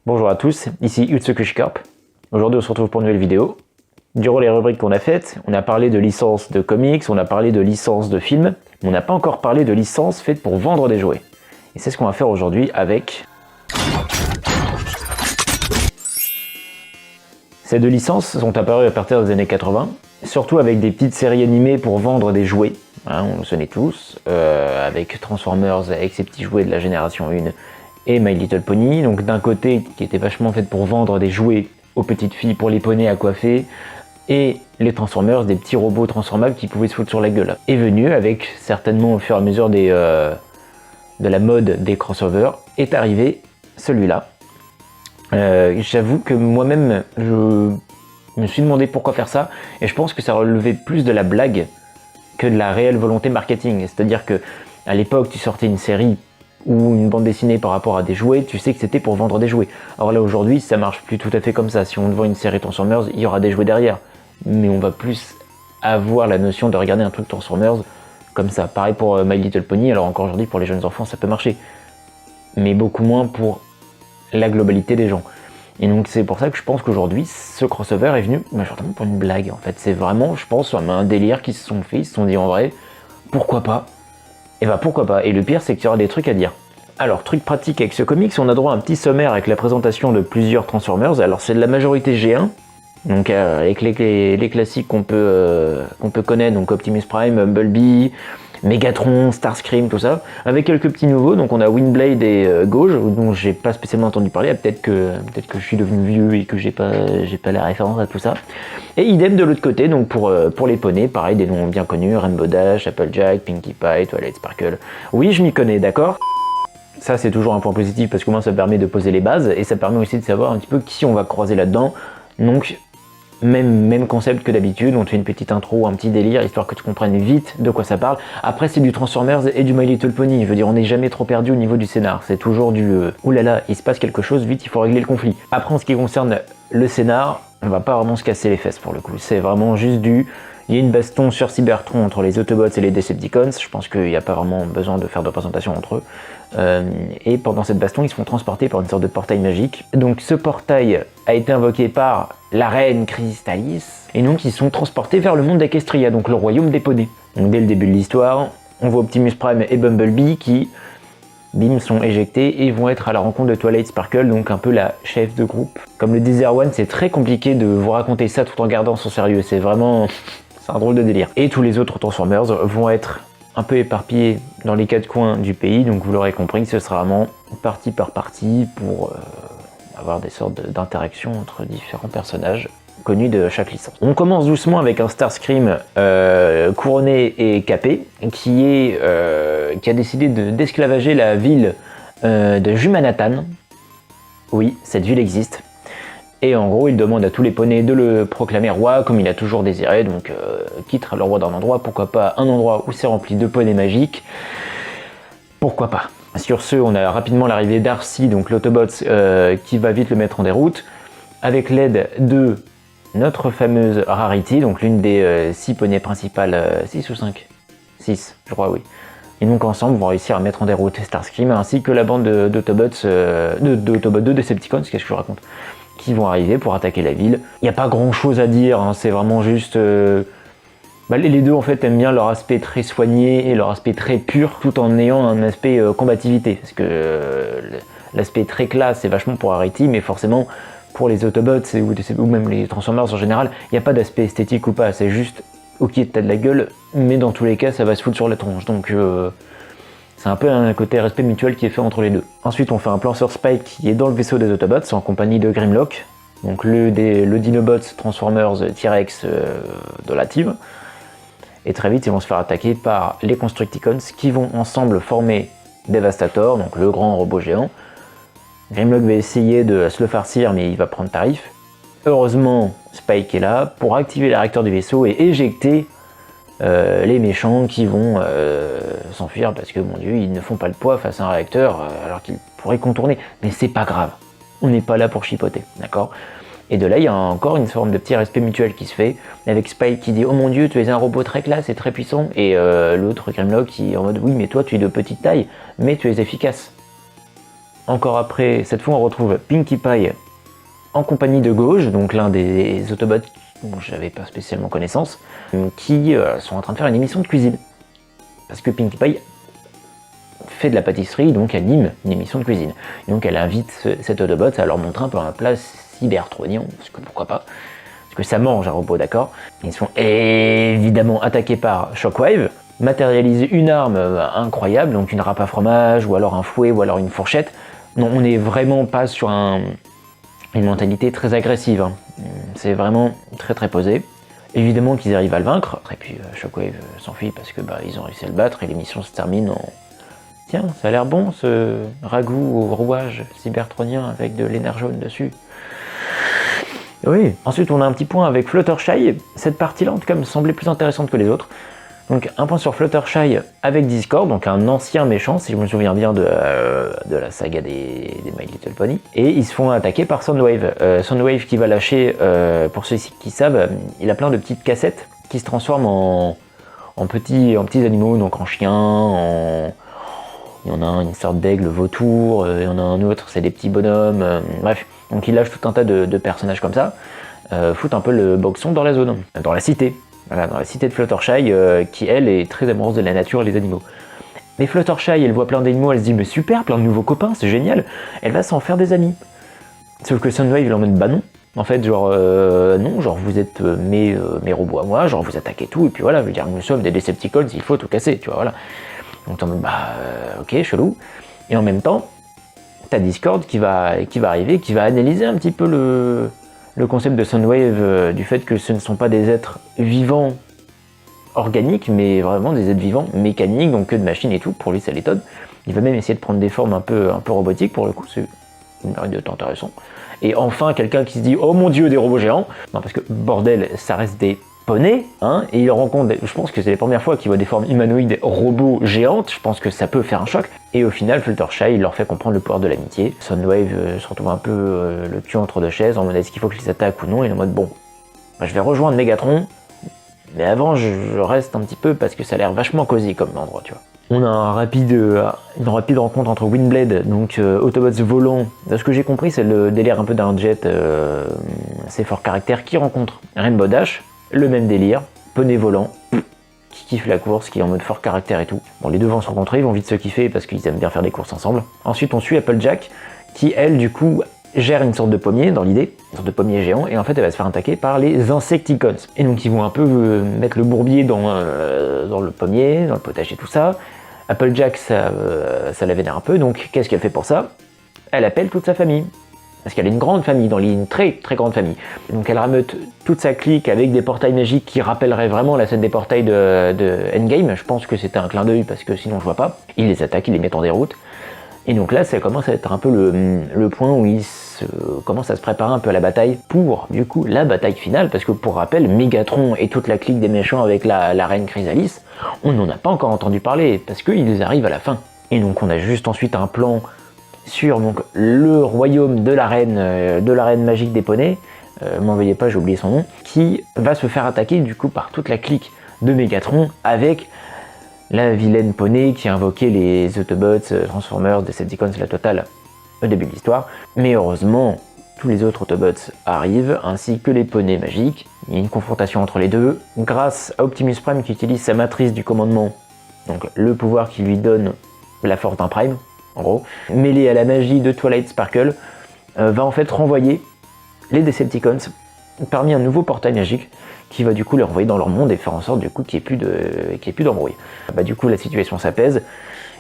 Bonjour à tous, ici Utsukushi Corp. Aujourd'hui on se retrouve pour une nouvelle vidéo. Durant les rubriques qu'on a faites, on a parlé de licences de comics, on a parlé de licences de films, mais on n'a pas encore parlé de licences faites pour vendre des jouets. Et c'est ce qu'on va faire aujourd'hui avec... Ces deux licences sont apparues à partir des années 80, surtout avec des petites séries animées pour vendre des jouets, hein, on le connaît tous, avec Transformers, avec ces petits jouets de la génération 1, et My Little Pony, donc d'un côté qui était vachement fait pour vendre des jouets aux petites filles pour les poneys à coiffer, et les Transformers, des petits robots transformables qui pouvaient se foutre sur la gueule. Est venu avec, certainement au fur et à mesure de la mode des crossovers, est arrivé celui-là. J'avoue que moi-même, je me suis demandé pourquoi faire ça, et je pense que ça relevait plus de la blague que de la réelle volonté marketing. C'est-à-dire que à l'époque, tu sortais une série ou une bande dessinée par rapport à des jouets, tu sais que c'était pour vendre des jouets. Alors là aujourd'hui, ça marche plus tout à fait comme ça. Si on vend une série Transformers, il y aura des jouets derrière. Mais on va plus avoir la notion de regarder un truc Transformers comme ça. Pareil pour My Little Pony, alors encore aujourd'hui pour les jeunes enfants ça peut marcher. Mais beaucoup moins pour la globalité des gens. Et donc c'est pour ça que je pense qu'aujourd'hui, ce crossover est venu majoritairement pour une blague en fait. C'est vraiment, je pense, un délire qu'ils se sont fait, ils se sont dit en vrai, pourquoi pas? Et bah pourquoi pas, et le pire c'est qu'il y aura des trucs à dire. Alors, truc pratique avec ce comics, on a droit à un petit sommaire avec la présentation de plusieurs Transformers. Alors c'est de la majorité G1, donc avec les classiques qu'on peut connaître, donc Optimus Prime, Bumblebee, Megatron, Starscream, tout ça, avec quelques petits nouveaux. Donc on a Windblade et Gauge, dont j'ai pas spécialement entendu parler, peut-être que je suis devenu vieux et que j'ai pas la référence à tout ça. Et idem de l'autre côté, donc pour les poneys, pareil, des noms bien connus, Rainbow Dash, Applejack, Pinkie Pie, Twilight Sparkle. Oui, je m'y connais, d'accord? Ça c'est toujours un point positif parce que moi ça permet de poser les bases et ça permet aussi de savoir un petit peu qui on va croiser là-dedans. Donc même concept que d'habitude, on te fait une petite intro, un petit délire, histoire que tu comprennes vite de quoi ça parle. Après c'est du Transformers et du My Little Pony, je veux dire on n'est jamais trop perdu au niveau du scénar, c'est toujours du oulala, il se passe quelque chose, vite il faut régler le conflit. Après en ce qui concerne le scénar, on va pas vraiment se casser les fesses pour le coup, c'est vraiment juste il y a une baston sur Cybertron entre les Autobots et les Decepticons, je pense qu'il n'y a pas vraiment besoin de faire de présentation entre eux. Et pendant cette baston, ils se font transporter par une sorte de portail magique. Donc ce portail a été invoqué par la reine Crystallis, et donc ils sont transportés vers le monde d'Equestria, donc le royaume des poneys. Donc dès le début de l'histoire, on voit Optimus Prime et Bumblebee qui, bim, sont éjectés et vont être à la rencontre de Twilight Sparkle, donc un peu la chef de groupe. Comme le disait Erwan, c'est très compliqué de vous raconter ça tout en gardant son sérieux, c'est vraiment... c'est un drôle de délire. Et tous les autres Transformers vont être un peu éparpillés dans les quatre coins du pays, donc vous l'aurez compris, ce sera vraiment partie par partie pour avoir des sortes d'interactions entre différents personnages connus de chaque licence. On commence doucement avec un Starscream couronné et capé, qui a décidé d'esclavager la ville de Jumanatan. Oui, cette ville existe. Et en gros, il demande à tous les poneys de le proclamer roi, comme il a toujours désiré, donc quitte le roi d'un endroit, pourquoi pas un endroit où c'est rempli de poneys magiques, pourquoi pas. Sur ce, on a rapidement l'arrivée d'Arcee, donc l'Autobot, qui va vite le mettre en déroute, avec l'aide de notre fameuse Rarity, donc l'une des 6 poneys principales, 6 ou 5 6, je crois, oui. Et donc ensemble, vont réussir à mettre en déroute Starscream, ainsi que la bande d'Autobots, de Decepticons, qu'est-ce que je raconte, qui vont arriver pour attaquer la ville. Il n'y a pas grand chose à dire, hein, c'est vraiment juste... les deux en fait aiment bien leur aspect très soigné et leur aspect très pur, tout en ayant un aspect combativité. Parce que l'aspect très classe c'est vachement pour Rarity, mais forcément pour les Autobots ou même les Transformers en général, il n'y a pas d'aspect esthétique ou pas, c'est juste ok t'as de la gueule, mais dans tous les cas ça va se foutre sur la tronche. Donc c'est un peu un côté respect mutuel qui est fait entre les deux. Ensuite, on fait un plan sur Spike qui est dans le vaisseau des Autobots en compagnie de Grimlock, donc le Dinobot Transformers T-Rex de la team. Et très vite, ils vont se faire attaquer par les Constructicons qui vont ensemble former Devastator, donc le grand robot géant. Grimlock va essayer de se le farcir, mais il va prendre tarif. Heureusement, Spike est là pour activer les réacteurs du vaisseau et éjecter les méchants qui vont s'enfuir parce que mon dieu ils ne font pas le poids face à un réacteur alors qu'ils pourraient contourner, mais c'est pas grave, on n'est pas là pour chipoter, d'accord? Et de là il y a encore une forme de petit respect mutuel qui se fait avec Spike qui dit oh mon dieu tu es un robot très classe et très puissant, et l'autre Grimlock qui est en mode oui mais toi tu es de petite taille mais tu es efficace. encore après, cette fois on retrouve Pinkie Pie en compagnie de Gauge, donc l'un des Autobots dont j'avais pas spécialement connaissance, qui sont en train de faire une émission de cuisine. Parce que Pinkie Pie fait de la pâtisserie, donc elle anime une émission de cuisine. Donc elle invite cet Autobot à leur montrer un peu un plat cybertronien, parce que pourquoi pas, parce que ça mange un robot, d'accord. Ils sont évidemment attaqués par Shockwave, matérialise une arme incroyable, donc une râpe à fromage, ou alors un fouet, ou alors une fourchette. Non, on n'est vraiment pas sur une mentalité très agressive, hein. C'est vraiment très très posé. Évidemment qu'ils arrivent à le vaincre, et puis Shockwave s'enfuit parce que ils ont réussi à le battre, et l'émission se termine en... Tiens, ça a l'air bon ce ragoût au rouage cybertronien avec de l'énergone dessus. Oui. Ensuite, on a un petit point avec Fluttershy. Cette partie-là, en tout cas, me semblait plus intéressante que les autres. Donc, un point sur Fluttershy avec Discord, donc un ancien méchant, si je me souviens bien de la saga des My Little Pony. Et ils se font attaquer par Soundwave. Soundwave qui va lâcher, pour ceux qui savent, il a plein de petites cassettes qui se transforment en petits animaux, donc en chiens, il y en a un, une sorte d'aigle vautour, il y en a un autre, c'est des petits bonhommes, bref. Donc il lâche tout un tas de personnages comme ça, foutent un peu le boxon dans la zone, dans la cité. Voilà, dans la cité de Fluttershy, qui elle est très amoureuse de la nature et des animaux. Mais Fluttershy, elle voit plein d'animaux, elle se dit mais super, plein de nouveaux copains, c'est génial, elle va s'en faire des amis. Sauf que Soundwave, il en mode bah non. En fait, genre, non, genre vous êtes mes robots à moi, genre vous attaquez tout, et puis voilà, je veux dire, nous sommes des Decepticons, il faut tout casser, tu vois, voilà. Donc t'es en mode, ok, chelou. Et en même temps, t'as Discord qui va arriver, qui va analyser un petit peu le concept de Soundwave, du fait que ce ne sont pas des êtres vivants organiques, mais vraiment des êtres vivants mécaniques, donc que de machines et tout. Pour lui, ça l'étonne. Il va même essayer de prendre des formes un peu robotiques, pour le coup, c'est une période intéressant. Et enfin, quelqu'un qui se dit, oh mon dieu, des robots géants. Non, parce que, bordel, ça reste des poney, hein, et il rencontre, je pense que c'est les premières fois qu'il voit des formes humanoïdes robots géantes, je pense que ça peut faire un choc, et au final Fluttershy il leur fait comprendre le pouvoir de l'amitié. Soundwave se retrouve un peu le cul entre deux chaises, en mode est-ce qu'il faut que je les attaque ou non, et en mode bon, je vais rejoindre Megatron, mais avant je reste un petit peu parce que ça a l'air vachement cosy comme endroit, tu vois. On a une rapide rencontre entre Windblade, donc Autobots volants. De ce que j'ai compris, c'est le délire un peu d'un jet assez fort caractère qui rencontre Rainbow Dash. Le même délire, poney volant, qui kiffe la course, qui est en mode fort caractère et tout. Bon, les deux vont se rencontrer, ils vont vite se kiffer parce qu'ils aiment bien faire des courses ensemble. Ensuite, on suit Applejack, qui elle, du coup, gère une sorte de pommier dans l'idée, une sorte de pommier géant, et en fait, elle va se faire attaquer par les Insecticons. Et donc, ils vont un peu mettre le bourbier dans le pommier, dans le potager, tout ça. Applejack, ça la vénère un peu, donc qu'est-ce qu'elle fait pour ça? Elle appelle toute sa famille. Parce qu'elle a une grande famille, une très très grande famille. Donc elle rameute toute sa clique avec des portails magiques qui rappelleraient vraiment la scène des portails de Endgame. Je pense que c'était un clin d'œil parce que sinon je vois pas. Il les attaque, il les met en déroute. Et donc là, ça commence à être un peu le point où il commence à se préparer un peu à la bataille pour, du coup, la bataille finale. Parce que pour rappel, Megatron et toute la clique des méchants avec la reine Chrysalis, on n'en a pas encore entendu parler parce qu'ils arrivent à la fin. Et donc on a juste ensuite un plan sur donc, le royaume de la reine magique des poneys, m'en veuillez pas, j'ai oublié son nom, qui va se faire attaquer du coup par toute la clique de Megatron avec la vilaine poney qui a invoqué les Autobots, Transformers, Decepticons, la totale au début de l'histoire. Mais heureusement, tous les autres Autobots arrivent, ainsi que les poneys magiques. Il y a une confrontation entre les deux, grâce à Optimus Prime qui utilise sa matrice du commandement, donc le pouvoir qui lui donne la force d'un Prime, en gros, mêlé à la magie de Twilight Sparkle, va en fait renvoyer les Decepticons parmi un nouveau portail magique qui va du coup les renvoyer dans leur monde et faire en sorte du coup qu'il n'y ait plus d'embrouille. Du coup la situation s'apaise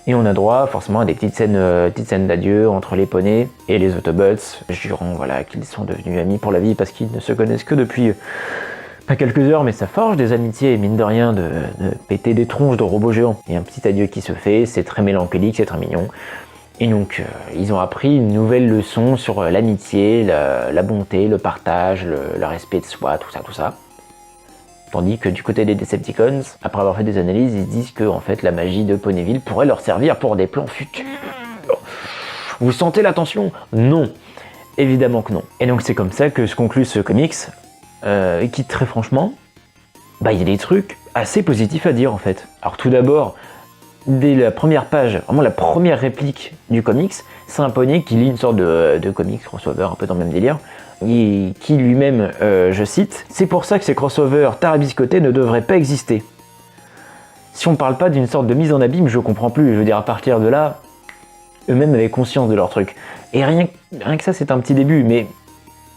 et on a droit forcément à des petites scènes d'adieu entre les poneys et les Autobots, jurant voilà, qu'ils sont devenus amis pour la vie parce qu'ils ne se connaissent que depuis pas quelques heures, mais ça forge des amitiés, mine de rien, de péter des tronches de robots géants. Il y a un petit adieu qui se fait, c'est très mélancolique, c'est très mignon. Et donc, ils ont appris une nouvelle leçon sur l'amitié, la bonté, le partage, le respect de soi, tout ça. Tandis que du côté des Decepticons, après avoir fait des analyses, ils disent que en fait, la magie de Ponyville pourrait leur servir pour des plans futurs. Vous sentez la tension? Non. Évidemment que non. Et donc, c'est comme ça que se conclut ce comics, et qui, très franchement, il y a des trucs assez positifs à dire, en fait. Alors, tout d'abord, dès la première page, vraiment la première réplique du comics, c'est un poney qui lit une sorte de comics crossover un peu dans le même délire, et qui lui-même, je cite, « C'est pour ça que ces crossovers tarabiscotés ne devraient pas exister. » Si on parle pas d'une sorte de mise en abîme, je comprends plus. Je veux dire, à partir de là, eux-mêmes avaient conscience de leur truc. Et rien que ça, c'est un petit début, mais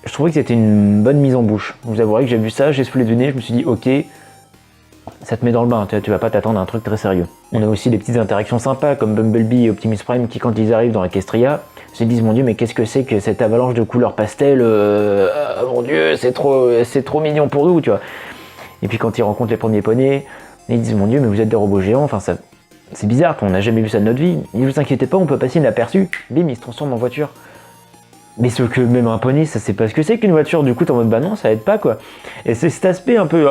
je trouvais que c'était une bonne mise en bouche. Je vous avouerai que j'ai vu ça, j'ai soufflé du nez, je me suis dit, ok, ça te met dans le bain, tu vas pas t'attendre à un truc très sérieux. On a aussi des petites interactions sympas, comme Bumblebee et Optimus Prime, qui quand ils arrivent dans Equestria, se disent, mon dieu, mais qu'est-ce que c'est que cette avalanche de couleurs pastel, mon dieu, c'est trop mignon pour nous, tu vois. Et puis quand ils rencontrent les premiers poneys, ils disent, mon dieu, mais vous êtes des robots géants, enfin ça... C'est bizarre, on n'a jamais vu ça de notre vie. Ne vous inquiétez pas, on peut passer inaperçu. Bim, il se transforme en voiture. Mais ce que même un poney, ça sait pas ce que c'est qu'une voiture. Du coup, t'es en mode, bah non, ça aide pas, quoi. Et c'est cet aspect un peu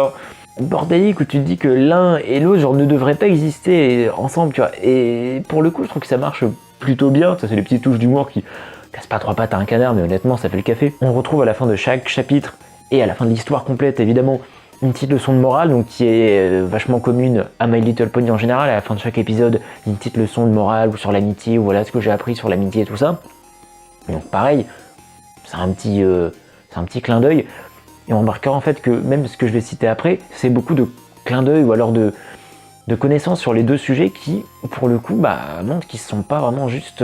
bordélique où tu te dis que l'un et l'autre, genre, ne devraient pas exister ensemble, tu vois. Et pour le coup, je trouve que ça marche plutôt bien. Ça, c'est les petites touches d'humour qui cassent pas trois pattes à un canard, mais honnêtement, ça fait le café. On retrouve à la fin de chaque chapitre et à la fin de l'histoire complète, évidemment, une petite leçon de morale, donc qui est vachement commune à My Little Pony en général. À la fin de chaque épisode, une petite leçon de morale ou sur l'amitié, ou voilà ce que j'ai appris sur l'amitié et tout ça. Donc pareil, c'est un petit clin d'œil. Et on remarquera en fait que même ce que je vais citer après, c'est beaucoup de clins d'œil ou alors de connaissances sur les deux sujets qui, pour le coup, montrent qu'ils ne se sont pas vraiment juste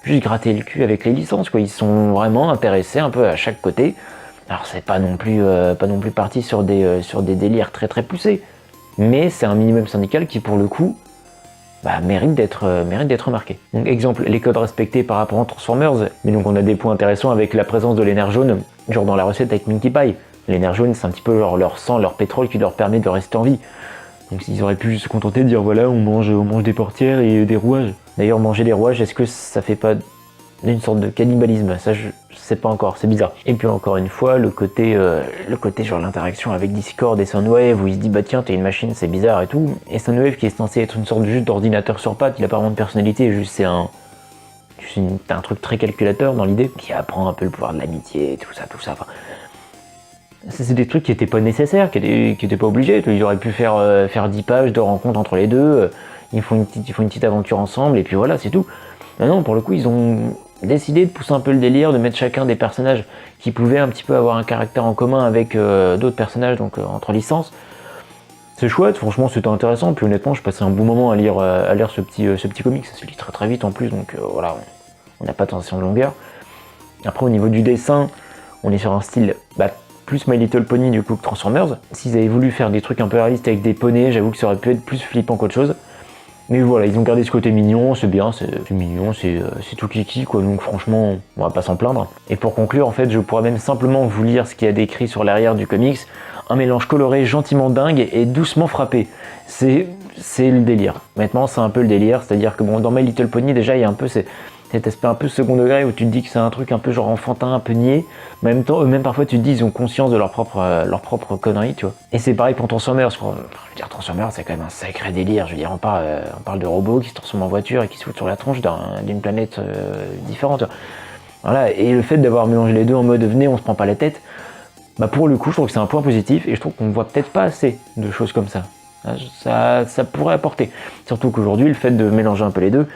grattés le cul avec les licences, quoi. Ils sont vraiment intéressés un peu à chaque côté. Alors c'est pas non plus parti sur des délires très très poussés, mais c'est un minimum syndical qui pour le coup mérite d'être remarqué. Donc exemple, les codes respectés par rapport aux Transformers, mais donc on a des points intéressants avec la présence de l'énergone, genre dans la recette avec Minky Pie. L'énergone c'est un petit peu genre leur sang, leur pétrole qui leur permet de rester en vie. Donc ils auraient pu juste se contenter de dire voilà on mange des portières et des rouages. D'ailleurs manger des rouages, est-ce que ça fait pas une sorte de cannibalisme? Ça je sais pas encore, c'est bizarre. Et puis encore une fois, le côté genre l'interaction avec Discord et Soundwave où il se dit bah tiens t'es une machine, c'est bizarre et tout. Et Soundwave qui est censé être une sorte juste d'ordinateur sur pattes, il a pas vraiment de personnalité, juste c'est un truc très calculateur dans l'idée, qui apprend un peu le pouvoir de l'amitié et tout ça. Enfin, c'est des trucs qui étaient pas nécessaires, qui étaient pas obligés. Ils auraient pu faire 10 pages de rencontres entre les deux, ils font une petite aventure ensemble et puis voilà, c'est tout. Mais non, pour le coup, ils ont décidé de pousser un peu le délire, de mettre chacun des personnages qui pouvaient un petit peu avoir un caractère en commun avec d'autres personnages, donc entre licences. C'est chouette, franchement c'était intéressant, puis honnêtement je passais un bon moment à lire ce petit comic, ça se lit très très vite en plus, donc voilà, on n'a pas de tension de longueur. Après au niveau du dessin, on est sur un style plus My Little Pony du coup que Transformers. S'ils avaient voulu faire des trucs un peu réalistes avec des poneys, j'avoue que ça aurait pu être plus flippant qu'autre chose. Mais voilà, ils ont gardé ce côté mignon, c'est bien, c'est mignon, c'est tout kiki quoi, donc franchement, on va pas s'en plaindre. Et pour conclure, en fait, je pourrais même simplement vous lire ce qu'il y a décrit sur l'arrière du comics, un mélange coloré gentiment dingue et doucement frappé. C'est le délire. Maintenant, c'est un peu le délire, c'est-à-dire que bon, dans My Little Pony, déjà, il y a un peu cet aspect un peu second degré où tu te dis que c'est un truc un peu genre enfantin, un peu niais. Mais en même temps, eux-mêmes parfois tu te dis ils ont conscience de leur propre connerie, tu vois. Et c'est pareil pour Transformers. Je veux dire, Transformers c'est quand même un sacré délire. Je veux dire, on parle de robots qui se transforment en voiture et qui se foutent sur la tronche d'une planète différente. Tu vois. Voilà. Et le fait d'avoir mélangé les deux en mode venez, on se prend pas la tête, pour le coup, je trouve que c'est un point positif et je trouve qu'on voit peut-être pas assez de choses comme ça. Ça pourrait apporter. Surtout qu'aujourd'hui, le fait de mélanger un peu les deux,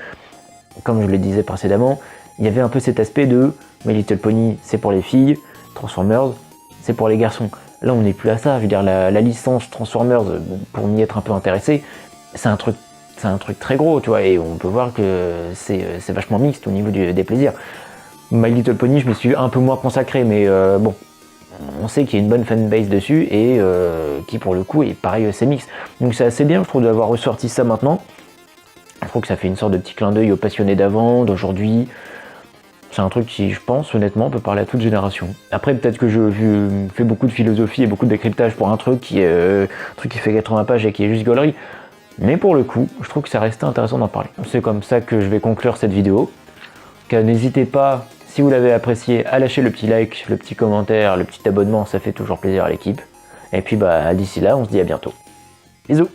comme je le disais précédemment, il y avait un peu cet aspect de My Little Pony, c'est pour les filles, Transformers, c'est pour les garçons. Là, on n'est plus à ça. Je veux dire, la licence Transformers, pour m'y être un peu intéressé, c'est un truc très gros, tu vois, et on peut voir que c'est vachement mixte au niveau des plaisirs. My Little Pony, je me suis un peu moins consacré, mais bon, on sait qu'il y a une bonne fanbase dessus et qui, pour le coup, est pareil, c'est mixte. Donc c'est assez bien, je trouve, d'avoir ressorti ça maintenant. Je trouve que ça fait une sorte de petit clin d'œil aux passionnés d'avant, d'aujourd'hui. C'est un truc qui, je pense, honnêtement, peut parler à toute génération. Après, peut-être que je fais beaucoup de philosophie et beaucoup de décryptage pour un truc qui fait 80 pages et qui est juste gaulerie. Mais pour le coup, je trouve que ça restait intéressant d'en parler. C'est comme ça que je vais conclure cette vidéo. N'hésitez pas, si vous l'avez apprécié, à lâcher le petit like, le petit commentaire, le petit abonnement, ça fait toujours plaisir à l'équipe. Et puis d'ici là, on se dit à bientôt. Bisous!